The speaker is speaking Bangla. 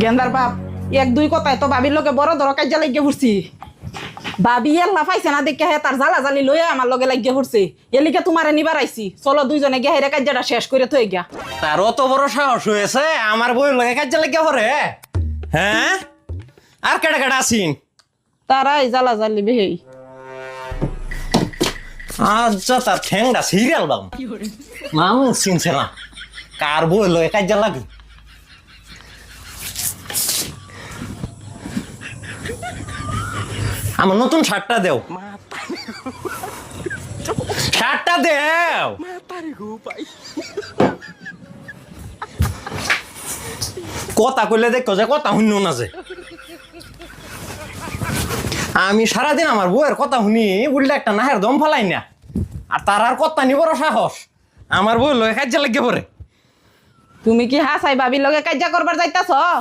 গেন্দার বাপ এক দুই কথায় তো ভাবির লোকে বড় ধর কাজে লাগিয়ে পড়ছি। ভাবি এল্লা পাইছে না দেখে হে তার জ্বালা জালি লইয়া আমার লগে লাগিয়ে পড়ছে। এলিকে তোমারে নিবার আইছি, চলো দুইজনে গিয়ে হেরে কাজটা শেষ করে থই গিয়া। তার অত বড় সাহস হয়েছে আমার বই লগে কাজে লাগিয়ে পড়ে? হ্যাঁ, আর কেডা কেডা আসিন? তারাই জ্বালা জালি বেহেই। আচ্ছা, তার ঠ্যাংটা সিরিয়াল বাম মানুষ চিনছে না, কার বই লগে কাজে লাগে। আমার নতুন শার্টটা দেও, শার্টটা দেও। কথা কইলে দেখো যে কথা শুন না যে আমি সারাদিন আমার বউয়ের কথা শুনি বললে একটা নাহের দম ফেলাই না, আর তার আর কথা নি বড় সাহস আমার বউ লয়ে কাজে লাগিয়ে পড়ে। তুমি কি হাসাই ভাবির লগে কাজা করবার যাইতাছ?